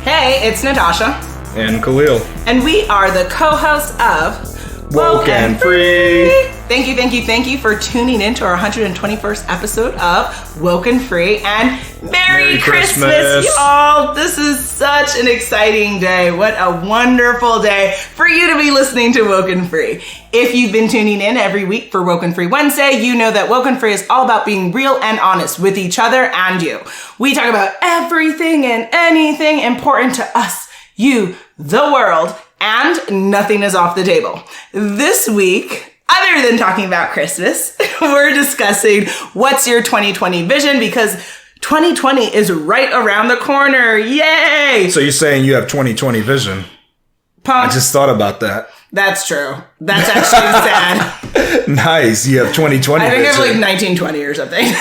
Hey, it's Natasha. And Khalil. And we are the co-hosts of WokeNFree. Thank you for tuning in to our 121st episode of WokeNFree, and Merry Christmas, y'all. This is such an exciting day. What a wonderful day for you to be listening to WokeNFree. If you've been tuning in every week for WokeNFree Wednesday, you know that WokeNFree is all about being real and honest with each other and you. We talk about everything and anything important to us, you, the world, and nothing is off the table. This week, other than talking about Christmas, we're discussing what's your 2020 vision, because 2020 is right around the corner. Yay! So you're saying you have 2020 vision? Punk. I just thought about that. That's true. That's actually sad. Nice. You have 2020 I think vision. I have like 1920 or something.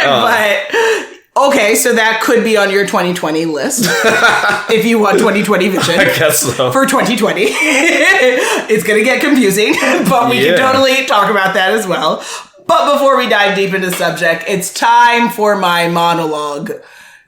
But okay, so that could be on your 2020 list if you want 2020 vision. I guess so. For 2020. It's going to get confusing, but we can totally talk about that as well. But before we dive deep into the subject, it's time for my monologue.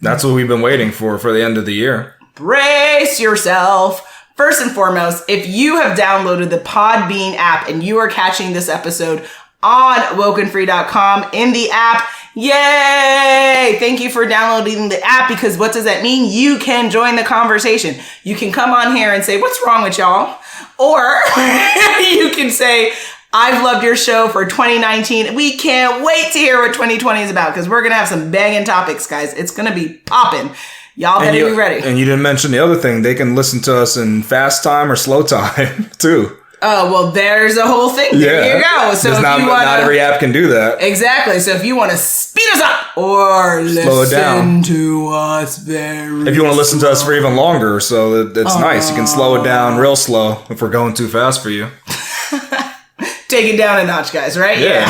That's what we've been waiting for the end of the year. Brace yourself. First and foremost, if you have downloaded the Podbean app and you are catching this episode on WokeNFree.com in the app, yay! Thank you for downloading the app, because what does that mean? You can join the conversation. You can come on here and say, what's wrong with y'all? Or you can say, I've loved your show for 2019. We can't wait to hear what 2020 is about, because we're going to have some banging topics, guys. It's going to be popping. Y'all better be ready. And you didn't mention the other thing. They can listen to us in fast time or slow time, too. Oh, well, there's a whole thing. There you go. So if not every app can do that. Exactly. So if you want to speed us up or slow it down to us very if you want to listen to us for even longer, so it's nice. You can slow it down real slow if we're going too fast for you. Take it down a notch, guys, right? Yeah.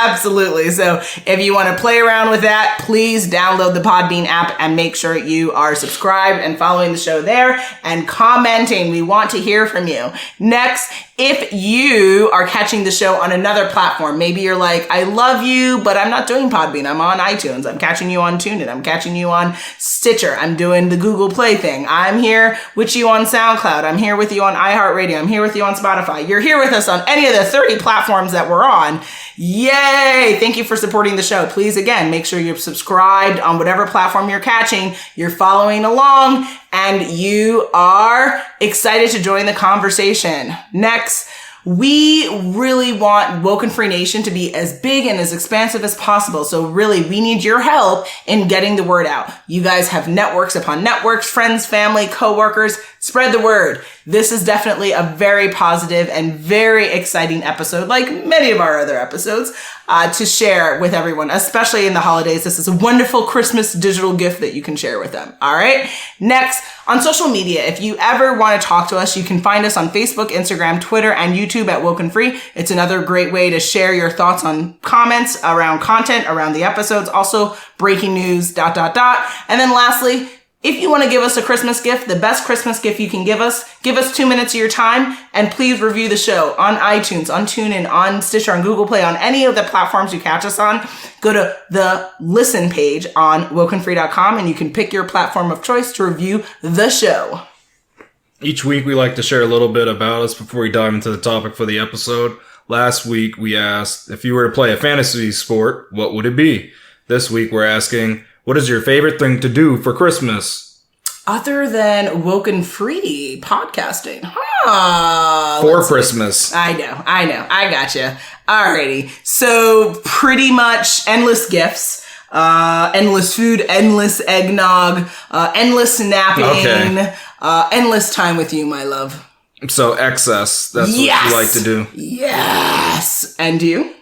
Absolutely. So if you want to play around with that, please download the Podbean app and make sure you are subscribed and following the show there and commenting. We want to hear from you. Next, if you are catching the show on another platform, maybe you're like, I love you, but I'm not doing Podbean. I'm on iTunes. I'm catching you on TuneIn. I'm catching you on Stitcher. I'm doing the Google Play thing. I'm here with you on SoundCloud. I'm here with you on iHeartRadio. I'm here with you on Spotify. You're here with us on any of the 30 platforms that we're on. Yay! Thank you for supporting the show. Please, again, make sure you're subscribed on whatever platform you're catching, you're following along, and you are excited to join the conversation. Next, we really want WokeNFree Nation to be as big and as expansive as possible. So really, we need your help in getting the word out. You guys have networks upon networks, friends, family, coworkers. Spread the word. This is definitely a very positive and very exciting episode, like many of our other episodes, to share with everyone, especially in the holidays. This is a wonderful Christmas digital gift that you can share with them. All right. Next, on social media, if you ever want to talk to us, you can find us on Facebook, Instagram, Twitter, and YouTube at WokeNFree. It's another great way to share your thoughts on comments around content, around the episodes, also breaking news, ... And then lastly, if you want to give us a Christmas gift, the best Christmas gift you can give us 2 minutes of your time, and please review the show on iTunes, on TuneIn, on Stitcher, on Google Play, on any of the platforms you catch us on. Go to the listen page on WokeNFree.com, and you can pick your platform of choice to review the show. Each week we like to share a little bit about us before we dive into the topic for the episode. Last week we asked, if you were to play a fantasy sport, what would it be? This week we're asking, what is your favorite thing to do for Christmas? Other than WokeNFree podcasting. For Christmas. I know. I gotcha. Alrighty. So pretty much endless gifts, endless food, endless eggnog, endless napping, endless time with you, my love. So excess. That's what you like to do. Yes. And you?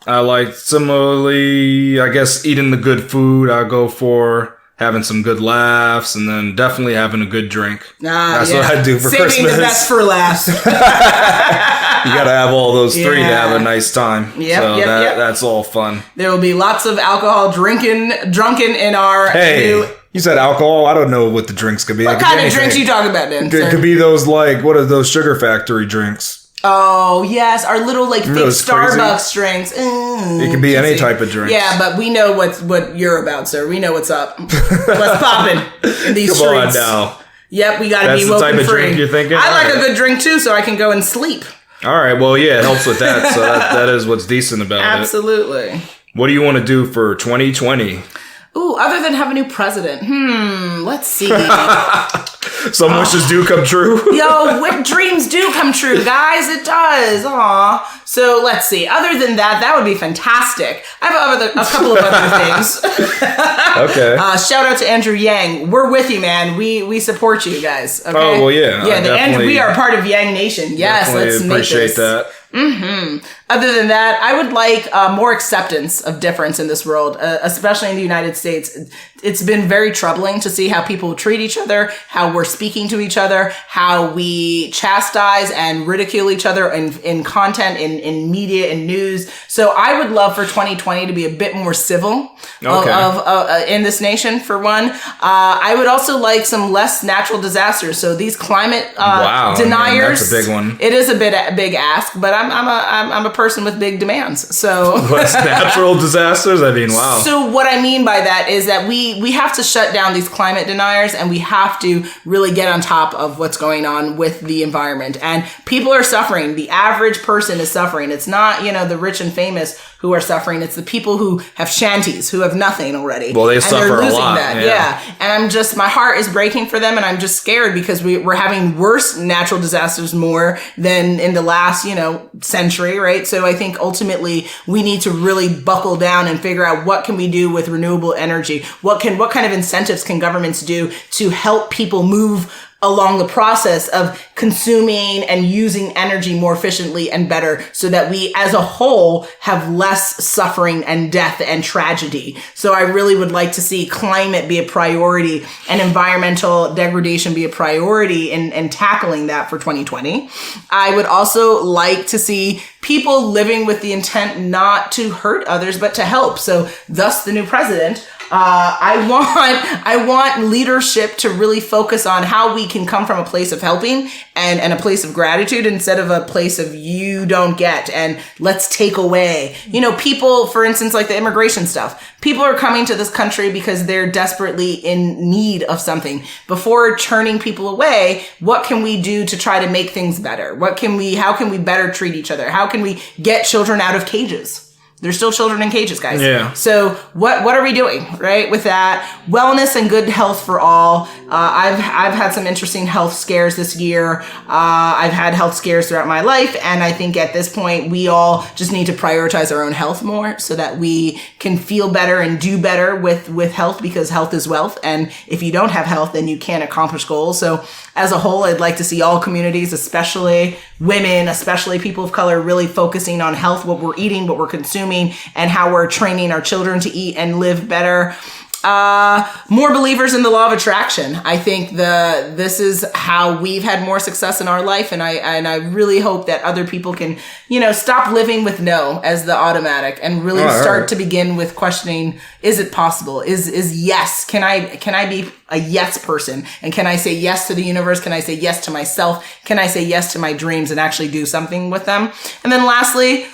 I like, similarly, I guess, eating the good food. I go for having some good laughs, and then definitely having a good drink. That's what I do for Christmas. Saving the best for last. You gotta have all those three to have a nice time. Yep. That's all fun. There will be lots of alcohol drunken in our new... You said alcohol? I don't know what the drinks could be. What kind of drinks you talking about then? It could be those, what are those Sugar Factory drinks? Oh, yes. Our little, like, fake Starbucks drinks. It can be any type of drink. Yeah, but we know what you're about, sir. We know what's up. What's popping in these streets. Come on now. Yep, we gotta be woken free. That's the type of drink you're thinking? I like a good drink, too, so I can go and sleep. All right, well, yeah, it helps with that, so that is what's decent about it. Absolutely. What do you want to do for 2020? Ooh, other than have a new president. Let's see. Some wishes do come true. Yo, dreams do come true, guys. It does. Aw. So let's see. Other than that would be fantastic. I have a couple of other things. Okay. Shout out to Andrew Yang. We're with you, man. We support you guys. Okay? Oh, well, yeah. Yeah, we are part of Yang Nation. Yes, let's make this. Appreciate that. Other than that, I would like more acceptance of difference in this world, especially in the United States. It's been very troubling to see how people treat each other, how we're speaking to each other, how we chastise and ridicule each other in content, in media, in news. So I would love for 2020 to be a bit more civil in this nation, for one. I would also like some less natural disasters. So these climate deniers. That's a big one. It is a big ask, but I'm a person with big demands. So less natural disasters? I mean, wow. So what I mean by that is that we have to shut down these climate deniers, and we have to really get on top of what's going on with the environment. And people are suffering. The average person is suffering. It's not, the rich and famous who are suffering. It's the people who have shanties, who have nothing already. Well, they suffer a lot. Yeah. And my heart is breaking for them, and I'm just scared because we're having worse natural disasters more than in the last, century, right? So I think ultimately we need to really buckle down and figure out what can we do with renewable energy? What kind of incentives can governments do to help people move along the process of consuming and using energy more efficiently and better, so that we as a whole have less suffering and death and tragedy. So I really would like to see climate be a priority and environmental degradation be a priority in tackling that for 2020. I would also like to see people living with the intent not to hurt others, but to help. So thus the new president. I want leadership to really focus on how we can come from a place of helping and a place of gratitude instead of a place of you don't get and let's take away. People, for instance, like the immigration stuff, people are coming to this country because they're desperately in need of something. Before turning people away, what can we do to try to make things better? How can we better treat each other? How can we get children out of cages? There's still children in cages, guys. Yeah. So what are we doing, right? With that, wellness and good health for all. I've had some interesting health scares this year. I've had health scares throughout my life, and I think at this point we all just need to prioritize our own health more so that we can feel better and do better with health, because health is wealth. And if you don't have health, then you can't accomplish goals. So as a whole, I'd like to see all communities, especially women, especially people of color, really focusing on health, what we're eating, what we're consuming, and how we're training our children to eat and live better. More believers in the law of attraction. I think this is how we've had more success in our life, and I really hope that other people can, stop living with no as the automatic and really start to begin with questioning: is it possible? Is yes? Can I be a yes person? And can I say yes to the universe? Can I say yes to myself? Can I say yes to my dreams and actually do something with them? And then lastly,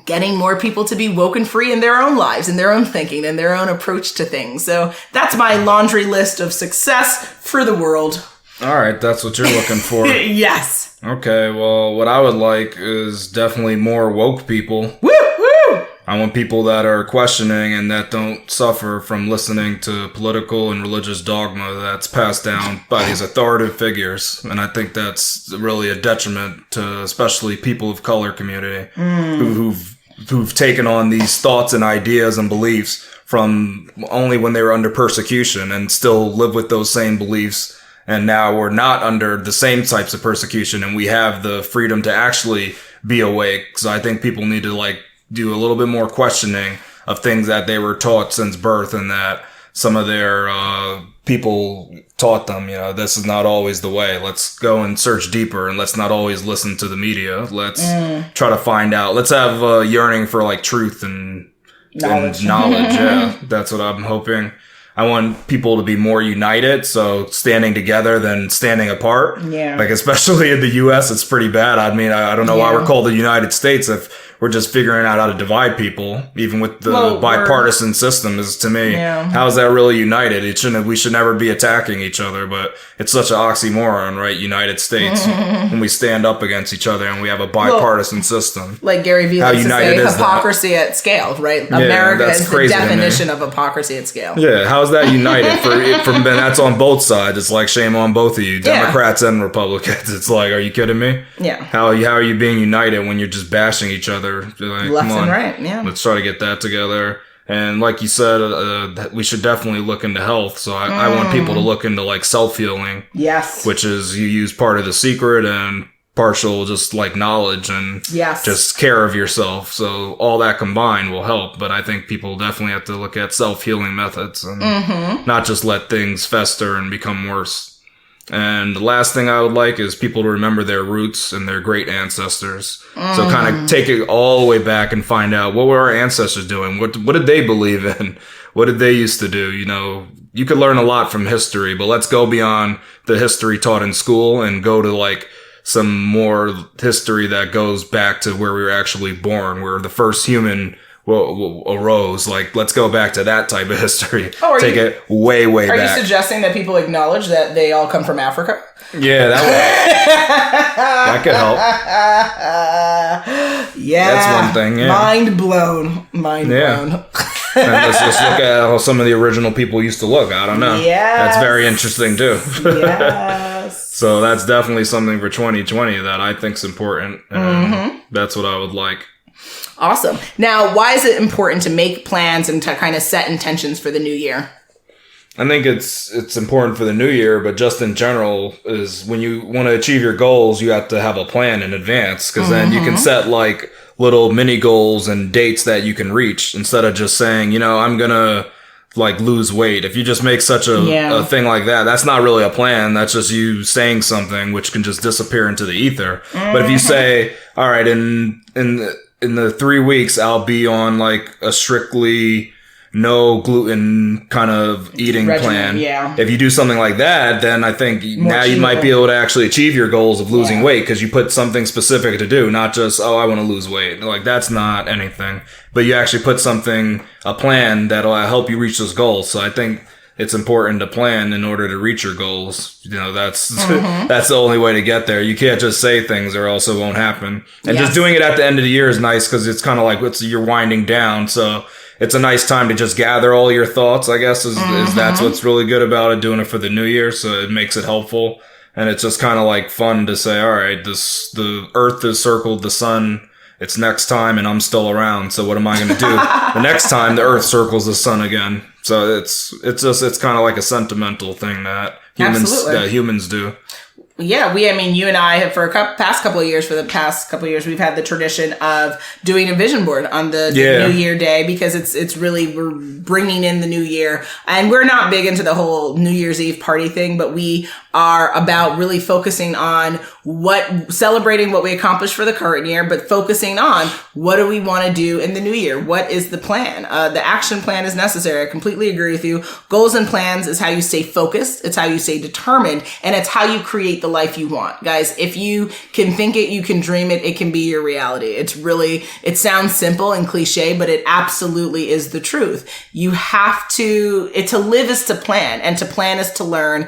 getting more people to be woken free in their own lives, in their own thinking, and their own approach to things. So that's my laundry list of success for the world. All right, that's what you're looking for. Yes. Okay, well, what I would like is definitely more woke people. Woo! I want people that are questioning and that don't suffer from listening to political and religious dogma that's passed down by these authoritative figures. And I think that's really a detriment to especially people of color community who've taken on these thoughts and ideas and beliefs from only when they were under persecution and still live with those same beliefs. And now we're not under the same types of persecution, and we have the freedom to actually be awake. So I think people need to do a little bit more questioning of things that they were taught since birth, and that some of their people taught them, this is not always the way. Let's go and search deeper, and let's not always listen to the media. Let's try to find out. Let's have a yearning for truth and knowledge. Yeah, that's what I'm hoping. I want people to be more united, so standing together than standing apart. Yeah. Like, especially in the U.S., it's pretty bad. I mean, I don't know why we're called the United States if we're just figuring out how to divide people, even with the bipartisan system. Is to me, how is that really united? We should never be attacking each other, but it's such an oxymoron, right? United States, when we stand up against each other and we have a bipartisan system. Like Gary Vee likes to say, hypocrisy at scale, right? America is the definition of hypocrisy at scale. Yeah, how is that united? From that's on both sides. It's like shame on both of you, Democrats and Republicans. It's like, are you kidding me? Yeah. How are you being united when you're just bashing each other? Like, left and right, let's try to get that together. And like you said, we should definitely look into health. So I want people to look into like self-healing. Yes. Which is you use part of the secret and partial just like knowledge and just care of yourself. So all that combined will help. But I think people definitely have to look at self-healing methods and not just let things fester and become worse. And the last thing I would like is people to remember their roots and their great ancestors. So kind of take it all the way back and find out, what were our ancestors doing? What did they believe in? What did they used to do? You know, you could learn a lot from history, but let's go beyond the history taught in school and go to like some more history that goes back to where we were actually born, where the first human arose. Like, let's go back to that type of history. Take it way back. Are you suggesting that people acknowledge that they all come from Africa? Yeah, that could help. Yeah, that's one thing. Yeah. Mind blown. Blown. And let's just look at how some of the original people used to look. I don't know. Yeah, that's very interesting too. Yes. So that's definitely something for 2020 that I think's important, and that's what I would like. Awesome. Now, why is it important to make plans and to kind of set intentions for the new year? I think it's important for the new year, but just in general is when you want to achieve your goals, you have to have a plan in advance, because then you can set like little mini goals and dates that you can reach instead of just saying, you know, I'm going to like lose weight. If you just make such a thing like that, that's not really a plan. That's just you saying something which can just disappear into the ether. But if you say, all right, in the 3 weeks, I'll be on like a strictly no gluten kind of eating plan. Yeah. If you do something like that, then I think now you might be able to actually achieve your goals of losing weight, because you put something specific to do, not just, I want to lose weight. Like, that's not anything. But you actually put a plan that'll help you reach those goals. So I think it's important to plan in order to reach your goals. You know, that's that's the only way to get there. You can't just say things or else it won't happen. And just doing it at the end of the year is nice, because it's kind of like you're winding down. So it's a nice time to just gather all your thoughts, I guess, is that's what's really good about it, doing it for the new year. So it makes it helpful. And it's just kind of like fun to say, all right, the earth has circled the sun. It's next time and I'm still around. So what am I going to do the next time the earth circles the sun again? So it's kind of like a sentimental thing that humans do. Yeah, you and I have for the past couple of years, we've had the tradition of doing a vision board on the New Year day, because it's really, we're bringing in the new year, and we're not big into the whole New Year's Eve party thing, but we are about really focusing on celebrating what we accomplished for the current year, but focusing on what do we want to do in the new year? What is the plan? The action plan is necessary. I completely agree with you. Goals and plans is how you stay focused. It's how you stay determined, and it's how you create the life you want. Guys, if you can think it, you can dream it, it can be your reality. It sounds simple and cliche, but it absolutely is the truth. You have to live is to plan, and to plan is to learn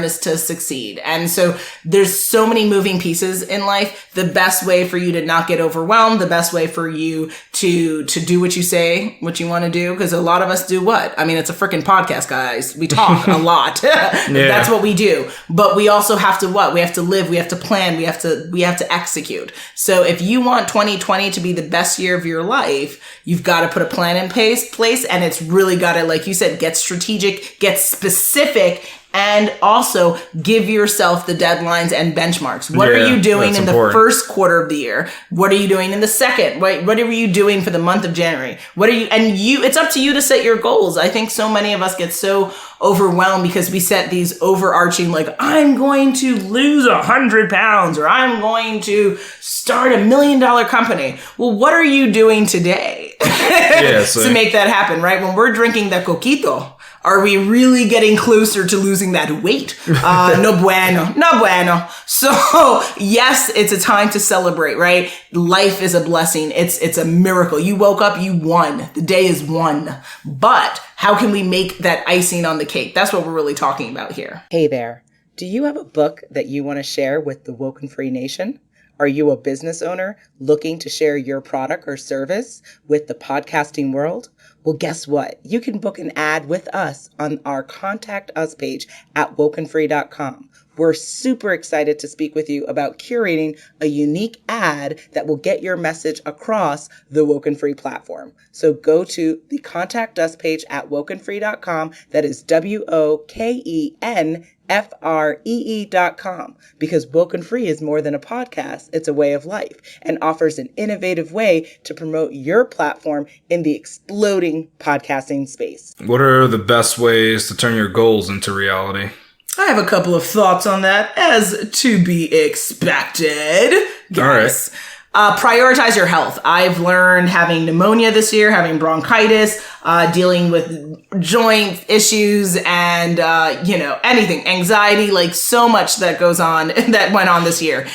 is to succeed. And so there's so many moving pieces in life. The best way for you to not get overwhelmed, the best way for you to do what you say, what you want to do, because a lot of us do what? I mean, it's a freaking podcast, guys. We talk a lot. That's what we do. But we also have to what? We have to live, we have to plan, we have to execute. So if you want 2020 to be the best year of your life, you've got to put a plan in place, and it's really got to, like you said, get strategic, get specific, and also give yourself the deadlines and benchmarks. What are you doing in the first quarter of the year? What are you doing in the second? What are you doing for the month of January? It's up to you to set your goals. I think so many of us get so overwhelmed because we set these overarching, like, I'm going to lose 100 pounds, or I'm going to start $1 million company. Well, what are you doing today to make that happen, right? When we're drinking the coquito Are we really getting closer to losing that weight? No bueno, no bueno. So yes, it's a time to celebrate, right? Life is a blessing. It's a miracle. You woke up, you won. The day is won. But how can we make that icing on the cake? That's what we're really talking about here. Hey there. Do you have a book that you want to share with the WokeNFree Nation? Are you a business owner looking to share your product or service with the podcasting world? Well, guess what? You can book an ad with us on our Contact Us page at WokeNFree.com. We're super excited to speak with you about curating a unique ad that will get your message across the WokeNFree platform. So go to the Contact Us page at WokeNFree.com. That is WokenFree.com, because WokeNFree is more than a podcast. It's a way of life and offers an innovative way to promote your platform in the exploding podcasting space. What are the best ways to turn your goals into reality? I have a couple of thoughts on that, as to be expected. Yes. All right. Prioritize your health. I've learned, having pneumonia this year, having bronchitis, dealing with joint issues and, anything, anxiety, like so much that goes on, that went on this year.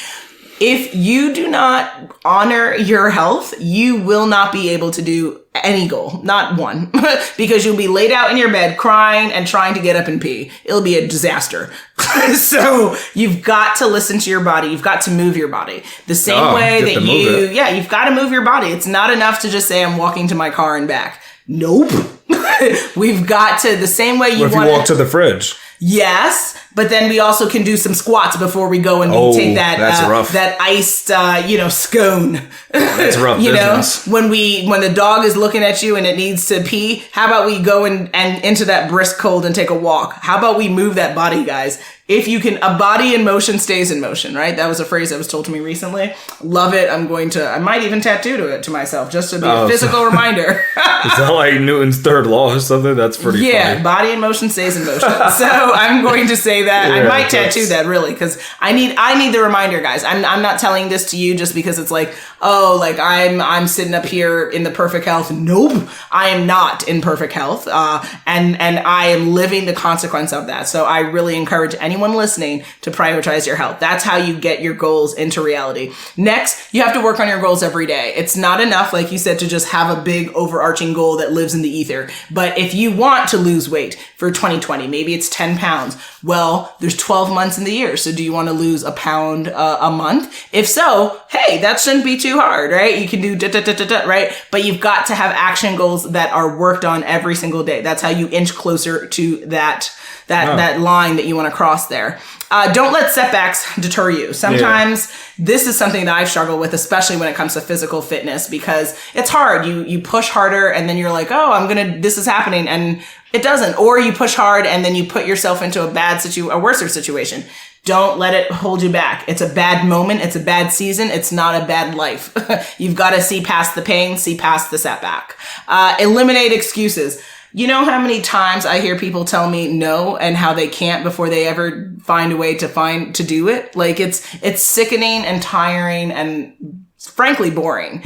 If you do not honor your health, you will not be able to do any goal, not one, because you'll be laid out in your bed crying and trying to get up and pee. It'll be a disaster. So you've got to listen to your body. You've got to move your body the same way that you've got to move your body. It's not enough to just say, I'm walking to my car and back. Nope. We've got to, the same way you want to walk to the fridge. Yes, but then we also can do some squats before we go and we take that that iced scone. That's rough business. When the dog is looking at you and it needs to pee, how about we go and into that brisk cold and take a walk? How about we move that body, guys? If you can, a body in motion stays in motion, right? That was a phrase that was told to me recently. Love it. I might even tattoo it to myself just to be a physical reminder. Is that like Newton's third law or something? That's pretty funny. Yeah, body in motion stays in motion. So I'm going to say that. Yeah, I might tattoo that, really, because I need the reminder, guys. I'm not telling this to you just because it's like, I'm sitting up here in the perfect health. Nope, I am not in perfect health, and I am living the consequence of that. So I really encourage anyone listening to prioritize your health. That's how you get your goals into reality. Next, you have to work on your goals every day. It's not enough, like you said, to just have a big overarching goal that lives in the ether. But if you want to lose weight for 2020, maybe it's 10 pounds. Well, there's 12 months in the year. So do you want to lose a pound a month? If so, hey, that shouldn't be too hard, right? You can do right? But you've got to have action goals that are worked on every single day. That's how you inch closer to that line that you want to cross there. Don't let setbacks deter you. Sometimes this is something that I've struggled with, especially when it comes to physical fitness, because it's hard. You push harder and then you're like, oh, this is happening. And it doesn't. Or you push hard and then you put yourself into a worse situation. Don't let it hold you back. It's a bad moment. It's a bad season. It's not a bad life. You've got to see past the pain, see past the setback. Eliminate excuses. You know how many times I hear people tell me no and how they can't before they ever find a way to do it? Like it's sickening and tiring and frankly boring.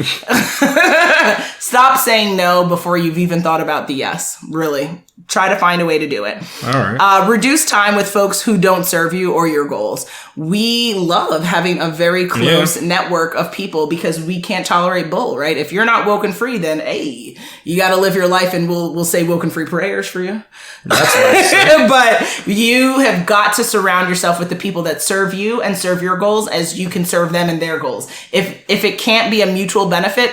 Stop saying no before you've even thought about the yes. Really. Try to find a way to do it. All right. Reduce time with folks who don't serve you or your goals. We love having a very close network of people because we can't tolerate bull, right? If you're not woken free, then hey, you got to live your life, and we'll say woken free prayers for you. That's nice. But you have got to surround yourself with the people that serve you and serve your goals as you can serve them and their goals. If it can't be a mutual benefit,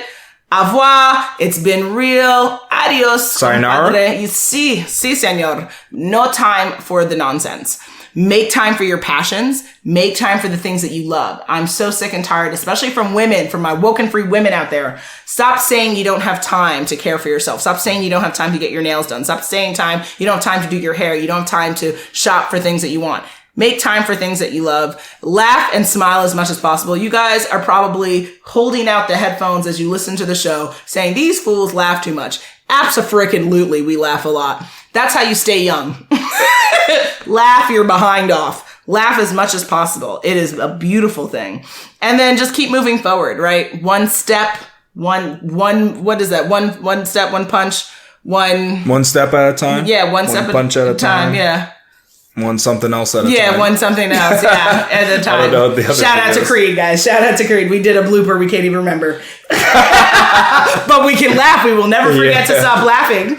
au revoir. It's been real. Adios. Sayonara. Si, senor. No time for the nonsense. Make time for your passions. Make time for the things that you love. I'm so sick and tired, especially from women, from my WokeNFree women out there. Stop saying you don't have time to care for yourself. Stop saying you don't have time to get your nails done. Stop saying you don't have time to do your hair. You don't have time to shop for things that you want. Make time for things that you love. Laugh and smile as much as possible. You guys are probably holding out the headphones as you listen to the show saying, these fools laugh too much. Abso-frickin-lutely, we laugh a lot. That's how you stay young. Laugh your behind off. Laugh as much as possible. It is a beautiful thing. And then just keep moving forward, right? One step, what is that? One step, one punch. one step at a time. Yeah, one step punch at a time. Yeah. One something else at a time. Yeah, one something else. Yeah, at a time. I don't know what the other Shout out to Creed, guys. Shout out to Creed. We did a blooper we can't even remember. But we can laugh. We will never forget to stop laughing.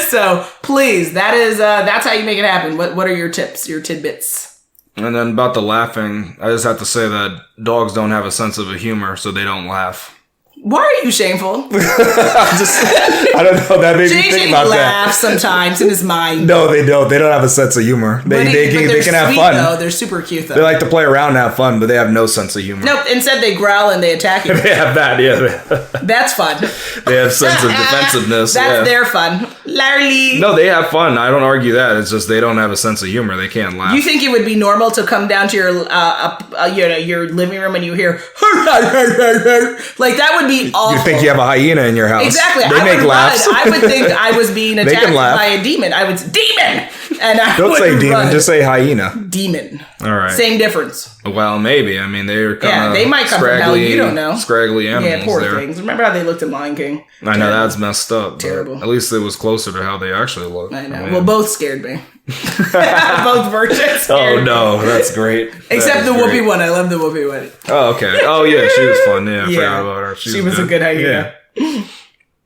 So please, that's how you make it happen. What are your tips, your tidbits? And then about the laughing, I just have to say that dogs don't have a sense of humor, so they don't laugh. Why are you shameful? I don't know. That made me think about that. laughs sometimes in his mind. No, they don't. They don't have a sense of humor. They can have fun. Though. They're super cute, though. They like to play around and have fun, but they have no sense of humor. Nope. Instead, they growl and they attack you. They have that, yeah. That's fun. They have sense of defensiveness. That's their fun. Larry. No, they have fun. I don't argue that. It's just they don't have a sense of humor. They can't laugh. You think it would be normal to come down to your living room and you hear like that would be awful. You think you have a hyena in your house? Exactly. They make laughs. I would think I was being attacked by a demon. I was demon, and I don't say demon. Run. Just say hyena. Demon. All right. Same difference. Well, maybe. I mean, they're kind of they might come from hell. You don't know. Scraggly animals. Yeah, poor things. Remember how they looked in Lion King? I know that's messed up. Terrible. At least it was closer to how they actually looked. I know. Well, both scared me. Both versions. Oh no, that's great. Except the Whoopi one. I love the Whoopi one. Oh okay. Oh yeah, she was fun. Yeah, I forgot about her. She was a good hyena. Yeah.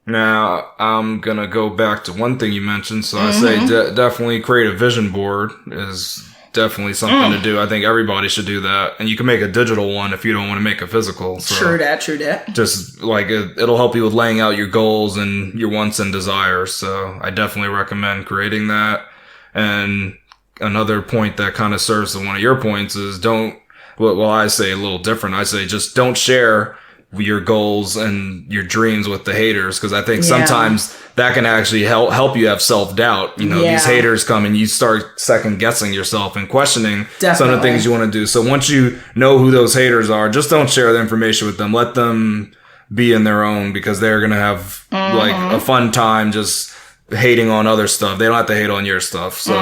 Now I'm gonna go back to one thing you mentioned. So I say definitely create a vision board is definitely something to do. I think everybody should do that, and you can make a digital one if you don't want to make a physical. So true that. Just like it'll help you with laying out your goals and your wants and desires. So I definitely recommend creating that. And another point that kind of serves to one of your points is I say a little different. I say just don't share your goals and your dreams with the haters, because I think sometimes that can actually help you have self-doubt. You know, these haters come and you start second guessing yourself and questioning some of the things you want to do. So once you know who those haters are, just don't share the information with them. Let them be in their own, because they're going to have like a fun time just hating on other stuff. They don't have to hate on your stuff. So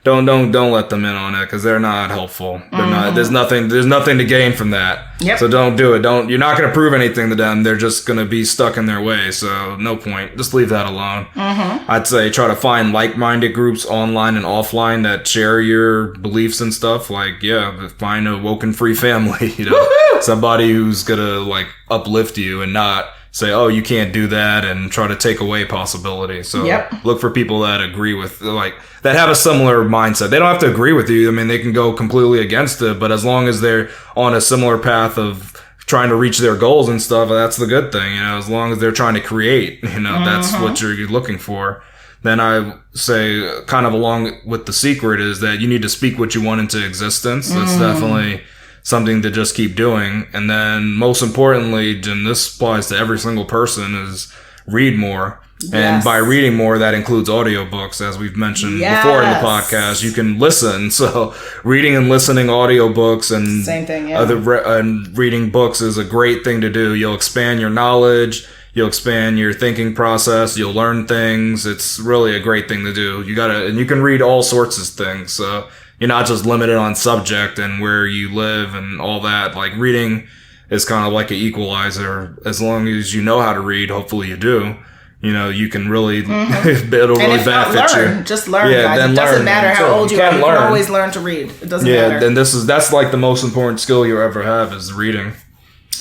don't let them in on it, because they're not helpful. They're not. There's nothing to gain from that. Yep. So don't do it. You're not going to prove anything to them. They're just going to be stuck in their way. So no point. Just leave that alone. I'd say try to find like-minded groups online and offline that share your beliefs and stuff. Like, find a WokeNFree family, you know, somebody who's going to like uplift you and not say, oh, you can't do that, and try to take away possibility. So look for people that agree with, like, that have a similar mindset. They don't have to agree with you. I mean, they can go completely against it, but as long as they're on a similar path of trying to reach their goals and stuff, that's the good thing. You know, as long as they're trying to create, you know, that's what you're looking for. Then I say, kind of along with the secret, is that you need to speak what you want into existence. That's definitely something to just keep doing. And then most importantly, and this applies to every single person, is read more. And by reading more, that includes audiobooks, as we've mentioned before in the podcast. You can listen. So reading and listening audiobooks and same thing, and reading books is a great thing to do. You'll expand your knowledge. You'll expand your thinking process. You'll learn things. It's really a great thing to do. And you can read all sorts of things. So you're not just limited on subject and where you live and all that. Like, reading is kind of like an equalizer. As long as you know how to read, hopefully you do, you know, you can really, it'll really benefit you. Just learn, guys. It doesn't matter how old you are. You can always learn to read. It doesn't matter. Then that's like the most important skill you ever have, is reading.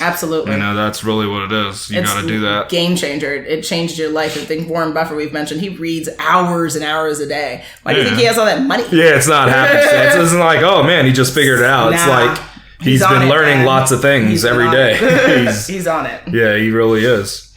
Absolutely. You know, that's really what it is. You got to do that. Game changer. It changed your life. I think Warren Buffett, we've mentioned, he reads hours and hours a day. Why do you think he has all that money? Yeah, it's not happenstance. It isn't like, oh man, he just figured it out. It's like he's been learning lots of things every day. He's on it. Yeah, he really is.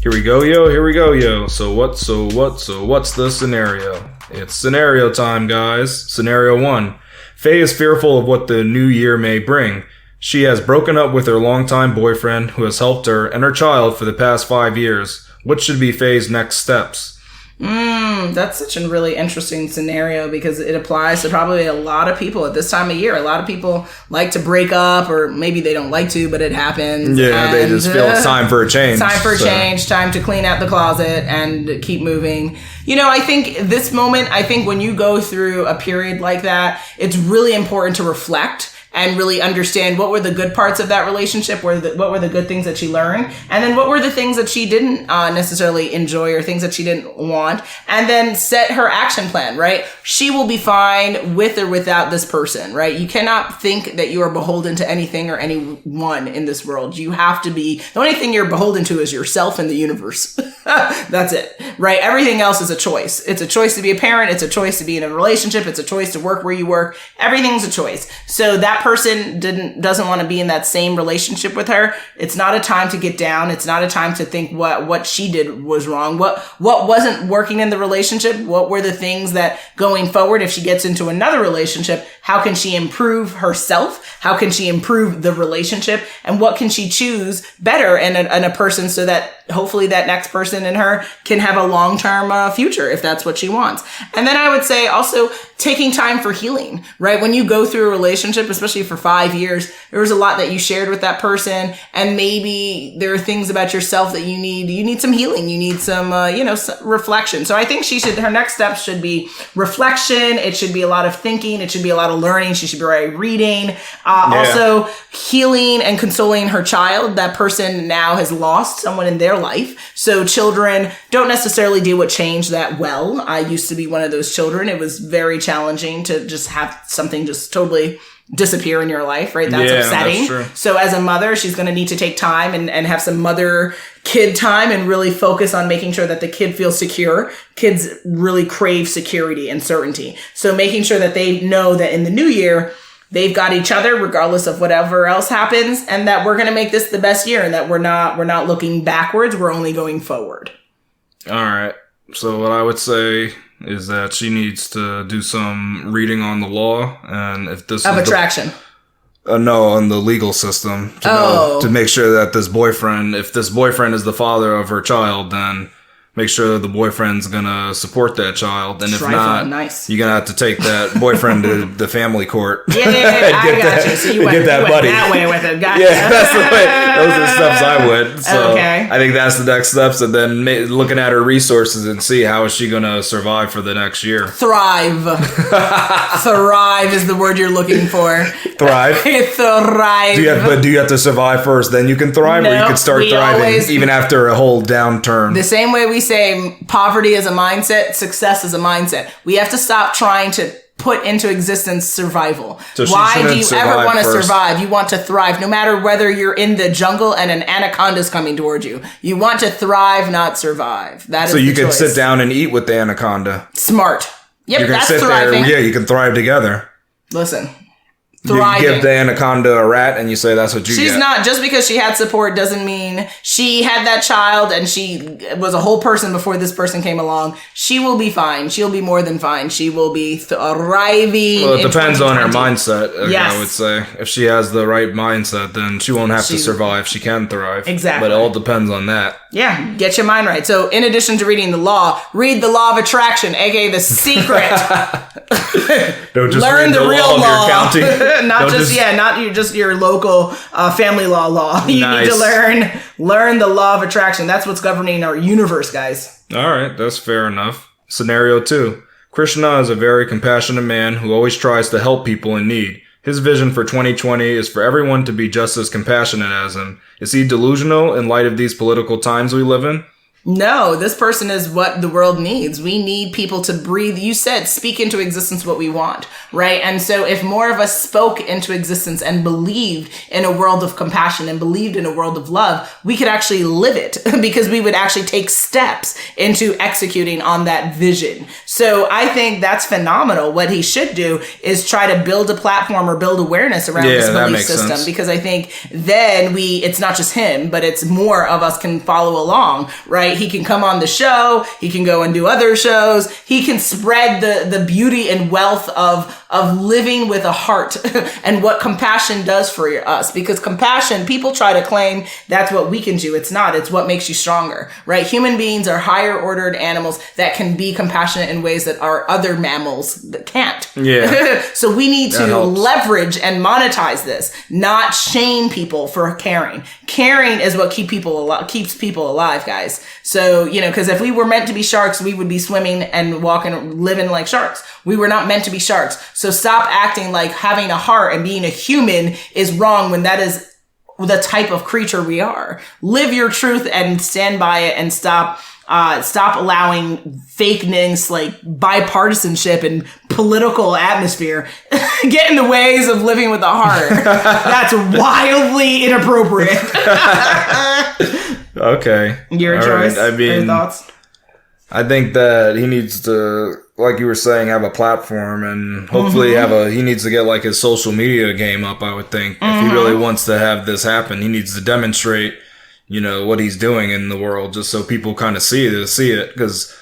Here we go, yo. So what's the scenario? It's scenario time, guys. Scenario 1. Faye is fearful of what the new year may bring. She has broken up with her longtime boyfriend, who has helped her and her child for the past 5 years. What should be Faye's next steps? That's such a really interesting scenario, because it applies to probably a lot of people at this time of year. A lot of people like to break up, or maybe they don't like to, but it happens. Yeah, they just feel it's time for a change. Change, time to clean out the closet and keep moving. You know, I think when you go through a period like that, it's really important to reflect and really understand what were the good parts of that relationship, what were the good things that she learned, and then what were the things that she didn't necessarily enjoy or things that she didn't want, and then set her action plan, right? She will be fine with or without this person, right? You cannot think that you are beholden to anything or anyone in this world. You have to be, the only thing you're beholden to is yourself and the universe. That's it, right? Everything else is a choice. It's a choice to be a parent. It's a choice to be in a relationship. It's a choice to work where you work. Everything's a choice. So that person doesn't want to be in that same relationship with her. It's not a time to get down. It's not a time to think what she did was wrong. What wasn't working in the relationship? What were the things that going forward, if she gets into another relationship, how can she improve herself? How can she improve the relationship? And what can she choose better in a person so that hopefully that next person in her can have a long-term future if that's what she wants. And then I would say also taking time for healing, right? When you go through a relationship, especially for 5 years, there was a lot that you shared with that person. And maybe there are things about yourself that you need some healing. You need some, some reflection. So I think her next steps should be reflection. It should be a lot of thinking. It should be a lot of learning. She should be reading. Also healing and consoling her child. That person now has lost someone in their life. So children don't necessarily deal with change that well. I used to be one of those children. It was very challenging to just have something just totally disappear in your life, right? That's upsetting. That's true. So as a mother, she's going to need to take time and have some mother-kid time and really focus on making sure that the kid feels secure. Kids really crave security and certainty. So making sure that they know that in the new year, they've got each other regardless of whatever else happens, and that we're going to make this the best year and that we're not looking backwards. We're only going forward. All right. So what I would say is that she needs to do some reading on the law, and if this of attraction. No, on the legal system to make sure that if this boyfriend is the father of her child, then make sure the boyfriend's gonna support that child, and if not, you're gonna have to take that boyfriend to the family court. Yeah, I got you. So you went that way with it. Gotcha. Yeah, that's the way. Those are the steps I went. So okay. I think that's the next steps, and then looking at her resources and see how is she gonna survive for the next year. Thrive. Thrive is the word you're looking for. Thrive. Thrive. Do you have to survive first, then you can thrive, or you can start thriving even after a whole downturn? The same way we say poverty is a mindset, success is a mindset. We have to stop trying to put into existence survival. So why do you ever want to survive? You want to thrive, no matter whether you're in the jungle and an anaconda's coming towards you. You want to thrive, not survive. That is the choice. So you can sit down and eat with the anaconda. Smart. Yep, you can that's sit thriving. There. Yeah, you can thrive together. Listen. Thriving. You give the anaconda a rat and you say that's what you get. She's not, just because she had support doesn't mean she had that child and she was a whole person before this person came along. She will be fine. She'll be more than fine. She will be thriving. Well, it depends on her mindset, yes. I would say. If she has the right mindset, then she won't have to survive. She can thrive. Exactly. But it all depends on that. Yeah, get your mind right. So in addition to reading the law, read the law of attraction, aka The Secret. Don't just learn read the real law. Not just your local family law. You need to learn the law of attraction. That's what's governing our universe, guys. All right, that's fair enough. Scenario 2. Krishna is a very compassionate man who always tries to help people in need. His vision for 2020 is for everyone to be just as compassionate as him. Is he delusional in light of these political times we live in? No, this person is what the world needs. We need people to breathe. You said speak into existence what we want, right? And so if more of us spoke into existence and believed in a world of compassion and believed in a world of love, we could actually live it because we would actually take steps into executing on that vision. So I think that's phenomenal. What he should do is try to build a platform or build awareness around this belief system, sense. Because I think then it's not just him, but it's more of us can follow along, right? He can come on the show. He can go and do other shows. He can spread the beauty and wealth of living with a heart and what compassion does for us. Because compassion, people try to claim that's what we can do. It's not. It's what makes you stronger, right? Human beings are higher ordered animals that can be compassionate in ways that our other mammals that can't. Yeah. So we need to leverage and monetize this, not shame people for caring. Caring is what keeps people alive, guys. So, because if we were meant to be sharks, we would be swimming and walking, living like sharks. We were not meant to be sharks. So stop acting like having a heart and being a human is wrong when that is the type of creature we are. Live your truth and stand by it, and stop allowing fakeness like bipartisanship and political atmosphere get in the ways of living with a heart. That's wildly inappropriate. Okay. Your choice. Right. I mean, your thoughts? I think that he needs to, like you were saying, have a platform, and hopefully he needs to get like his social media game up, I would think. If he really wants to have this happen, he needs to demonstrate, what he's doing in the world, just so people kind of see it. Because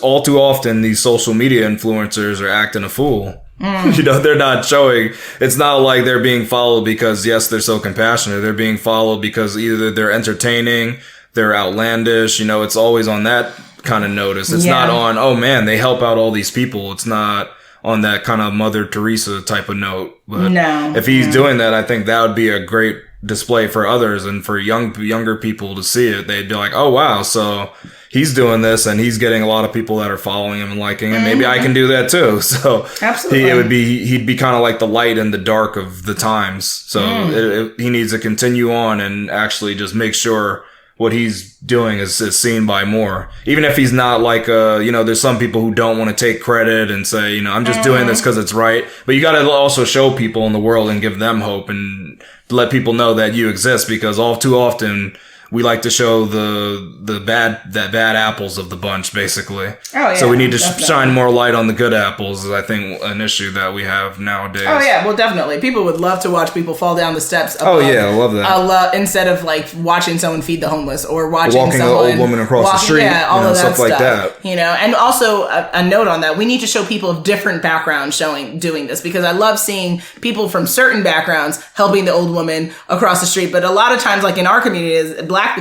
all too often, these social media influencers are acting a fool. They're not showing. It's not like they're being followed because, yes, they're so compassionate. They're being followed because either they're entertaining, they're outlandish. It's always on that kind of notice. It's not on, oh man, they help out all these people. It's not on that kind of Mother Teresa type of note. But if he's doing that, I think that would be a great display for others and for younger people to see it. They'd be like, oh wow, so he's doing this and he's getting a lot of people that are following him and liking him. Maybe I can do that too. So absolutely, he'd be kind of like the light in the dark of the times. So he needs to continue on and actually just make sure what he's doing is seen by more. Even if he's not like, there's some people who don't want to take credit and say, I'm just doing this because it's right. But you got to also show people in the world and give them hope and let people know that you exist, because all too often we like to show the bad apples of the bunch, basically. Oh, yeah. So we need to shine more light on the good apples, is I think an issue that we have nowadays. Oh yeah, well definitely. People would love to watch people fall down the steps. Oh yeah, I love that. Instead of like watching someone feed the homeless or walking an old woman across the street, all of that stuff like that. And also a note on that: we need to show people of different backgrounds doing this, because I love seeing people from certain backgrounds helping the old woman across the street. But a lot of times, like in our community,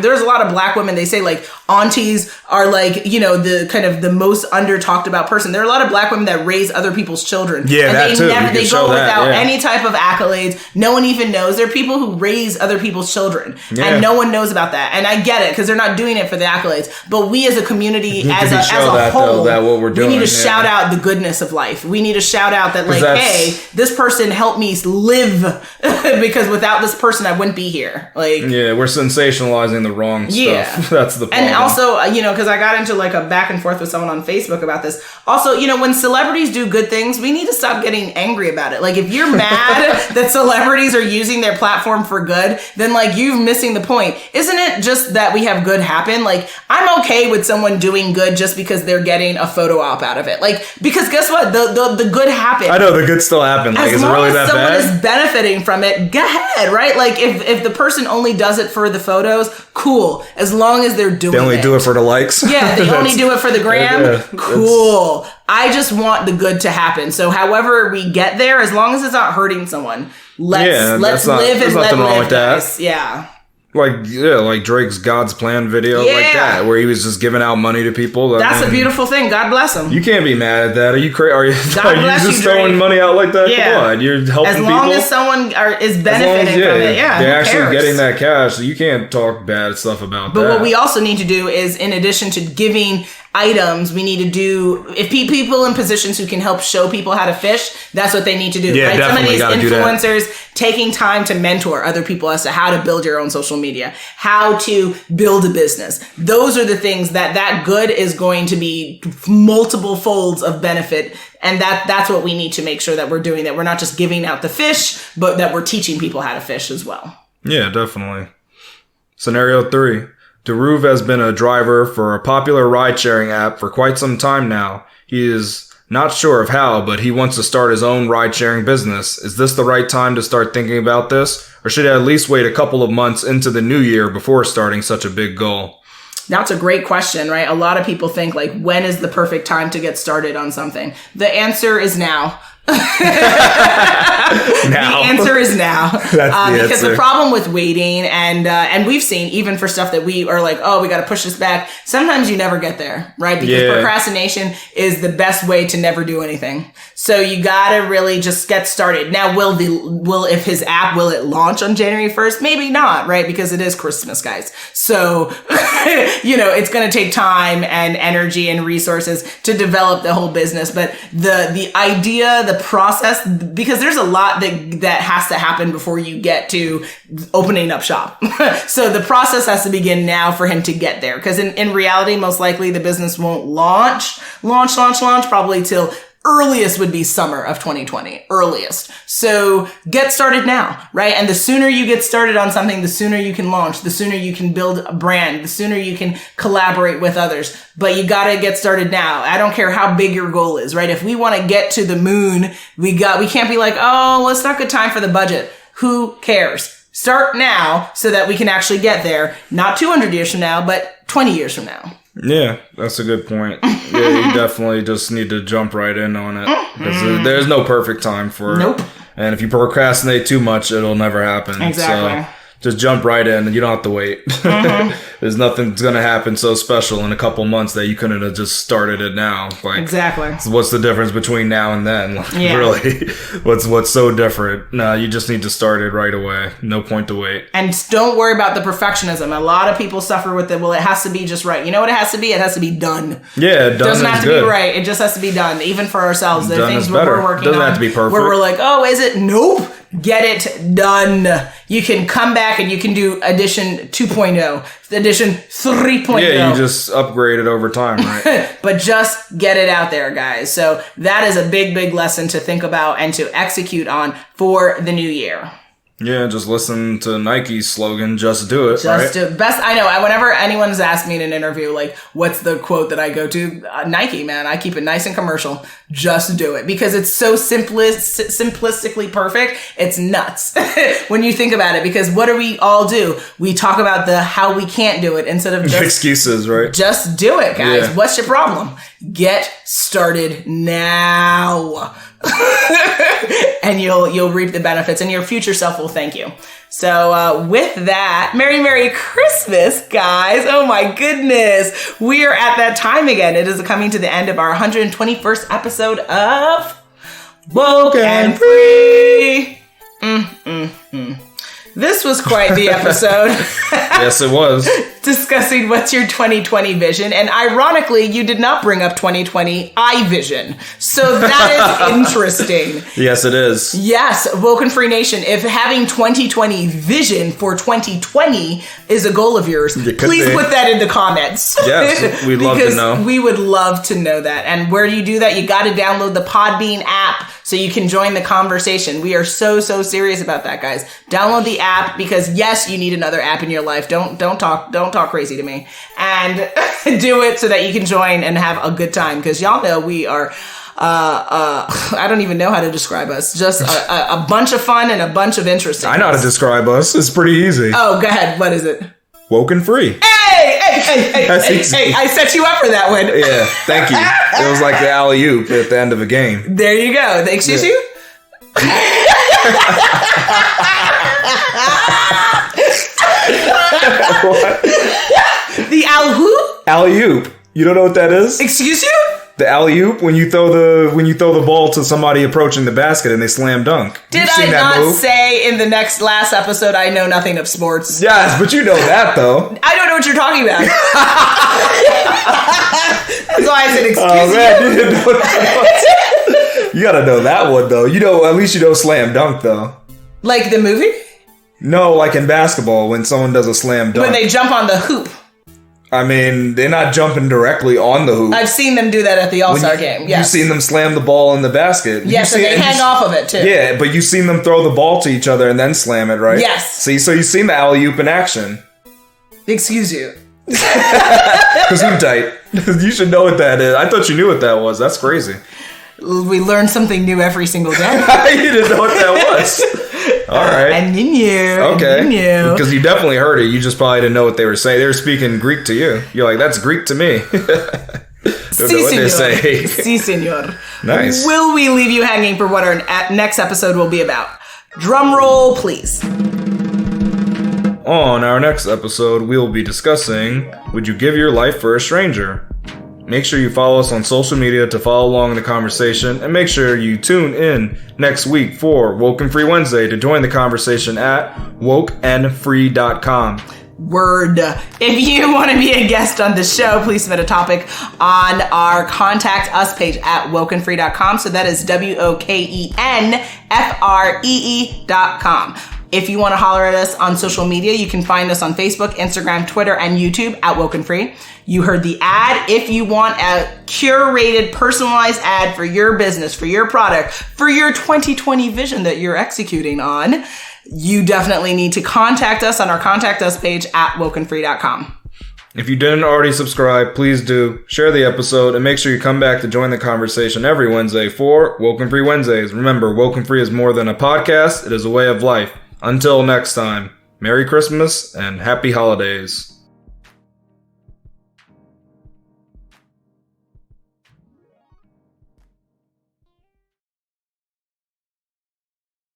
there's a lot of black women. They say like aunties are like, the kind of the most under talked about person. There are a lot of black women that raise other people's children. Yeah, and that too. They go without any type of accolades. No one even knows. There are people who raise other people's children, and no one knows about that. And I get it, because they're not doing it for the accolades. But we as a community, as a whole, that what we're doing, we need to shout out the goodness of life. We need to shout out that like, hey, this person helped me live, because without this person, I wouldn't be here. Like, yeah, we're sensationalizing the wrong stuff. That's the problem. And also, because I got into like a back and forth with someone on Facebook about this. Also, when celebrities do good things, we need to stop getting angry about it. Like, if you're mad that celebrities are using their platform for good, then like you're missing the point. Isn't it just that we have good happen? Like, I'm okay with someone doing good just because they're getting a photo op out of it. Like, because guess what? The good happen. I know the good still happen. Like, is it really that bad? As long as someone is benefiting from it, go ahead, right? Like, if the person only does it for the photos, cool. As long as they're doing it. They only do it for the likes? Yeah, they only do it for the gram? Cool. I just want the good to happen. So however we get there, as long as it's not hurting someone, let's live and let live, guys. Yeah. Like Drake's God's Plan video, like that, where he was just giving out money to people. That's a beautiful thing. God bless him. You can't be mad at that. Are you crazy? Are you just throwing money out like that? Yeah. Come on, you're helping people. As long as someone is benefiting from it, they're actually getting that cash. So you can't talk bad stuff about that. But what we also need to do is, in addition to giving items, we need to do, if people in positions who can help show people how to fish, that's what they need to do. Yeah, right? definitely. Some of these influencers taking time to mentor other people as to how to build your own social media, how to build a business. Those are the things that good is going to be multiple folds of benefit. And that's what we need to make sure that we're doing, that we're not just giving out the fish, but that we're teaching people how to fish as well. Yeah, definitely. Scenario 3. Dhruv has been a driver for a popular ride-sharing app for quite some time now. He is not sure of how, but he wants to start his own ride-sharing business. Is this the right time to start thinking about this? Or should I at least wait a couple of months into the new year before starting such a big goal? That's a great question, right? A lot of people think like, when is the perfect time to get started on something? The answer is now. The answer is now. That's the because answer. the problem with waiting, and we've seen even for stuff that we are like, oh, we got to push this back. Sometimes you never get there, right? Because procrastination is the best way to never do anything. So you got to really just get started. Now, if his app, will it launch on January 1st? Maybe not, right? Because it is Christmas, guys. So, it's going to take time and energy and resources to develop the whole business. But the idea, the process, because there's a lot that has to happen before you get to opening up shop. So the process has to begin now for him to get there. Because in reality, most likely the business won't launch probably till earliest would be summer of 2020, earliest. So get started now, right? And the sooner you get started on something, the sooner you can launch, the sooner you can build a brand, the sooner you can collaborate with others. But you got to get started now. I don't care how big your goal is, right? If we want to get to the moon, we can't be like, oh, well, it's not good time for the budget. Who cares? Start now so that we can actually get there. Not 200 years from now, but 20 years from now. Yeah, that's a good point. Yeah, you definitely just need to jump right in on it. Because there's no perfect time for it. Nope. And if you procrastinate too much, it'll never happen. Exactly. So just jump right in and you don't have to wait. There's nothing that's going to happen so special in a couple months that you couldn't have just started it now. Like, exactly. What's the difference between now and then? Like, really? What's so different? No, you just need to start it right away. No point to wait. And don't worry about the perfectionism. A lot of people suffer with it. Well, it has to be just right. You know what it has to be? It has to be done. Yeah, done. It doesn't have to good. be right. It just has to be done. Even for ourselves. There are things better. We're working on. Doesn't have to be perfect. Where we're like, oh, is it? Nope. Get it done. You can come back and you can do edition 2.0, edition 3.0. Yeah, you just upgrade it over time, right? But just get it out there, guys. So that is a big, big lesson to think about and to execute on for the new year. Yeah, just listen to Nike's slogan, just do it, Just do it. Best, I know, whenever anyone's asked me in an interview, like, what's the quote that I go to? Nike, man. I keep it nice and commercial. Just do it. Because it's so simplistically perfect. It's nuts when you think about it. Because what do we all do? We talk about how we can't do it instead of just... excuses, right? Just do it, guys. Yeah. What's your problem? Get started now. And you'll reap the benefits and your future self will thank you. So with that, Merry Christmas, guys. Oh my goodness. We are at that time again. It is coming to the end of our 121st episode of Woke and Free. This was quite the episode. Yes, it was. Discussing what's your 2020 vision. And ironically, you did not bring up 2020 vision. So that is interesting. Yes, it is. Yes, WokeNFree Nation, if having 2020 vision for 2020 is a goal of yours, please put that in the comments. Yes, we'd love to know. We would love to know that. And where do you do that? You got to download the Podbean app so you can join the conversation. We are so serious about that, guys. Download the app because yes, you need another app in your life. Don't talk crazy to me. And do it so that you can join and have a good time because y'all know we are I don't even know how to describe us. Just a bunch of fun and a bunch of interesting. I know how to describe us. It's pretty easy. Oh, go ahead. What is it? Woke and free. Hey, I set you up for that one. Yeah, thank you. It was like the alley-oop at the end of a game. There you go. Excuse you? What? The alley-oop? Alley-oop. You don't know what that is? Excuse you? The alley-oop, when you throw the ball to somebody approaching the basket and they slam dunk. Did I not say in the last episode I know nothing of sports? Yes, but you know that though. I don't know what you're talking about. That's why I said excuse you. You didn't know that. You gotta know that one though. At least you know slam dunk though. Like the movie? No, like in basketball when someone does a slam dunk. When they jump on the hoop. I mean, they're not jumping directly on the hoop. I've seen them do that at the All-Star game, yes. You've seen them slam the ball in the basket. Yes, and they hang off of it, too. Yeah, but you've seen them throw the ball to each other and then slam it, right? Yes. See, so you've seen the alley-oop in action. Excuse you. Because I'm tight. You should know what that is. I thought you knew what that was. That's crazy. We learn something new every single day. You didn't know what that was. All right. I knew. Okay. Because you definitely heard it. You just probably didn't know what they were saying. They were speaking Greek to you. You're like, that's Greek to me. Don't know what they say. Sí, señor. Nice. will we leave you hanging for what our next episode will be about? Drum roll, please. On our next episode, we will be discussing, would you give your life for a stranger? Make sure you follow us on social media to follow along in the conversation, and make sure you tune in next week for Woke and Free Wednesday to join the conversation at WokeNFree.com. Word. If you want to be a guest on the show, please submit a topic on our contact us page at WokeNFree.com. So that is WokenFree.com. If you want to holler at us on social media, you can find us on Facebook, Instagram, Twitter, and YouTube at WokeNFree. You heard the ad. If you want a curated, personalized ad for your business, for your product, for your 2020 vision that you're executing on, you definitely need to contact us on our contact us page at WokenFree.com. If you didn't already subscribe, please do. Share the episode and make sure you come back to join the conversation every Wednesday for Woke and Free Wednesdays. Remember, Woke and Free is more than a podcast. It is a way of life. Until next time, Merry Christmas and Happy Holidays.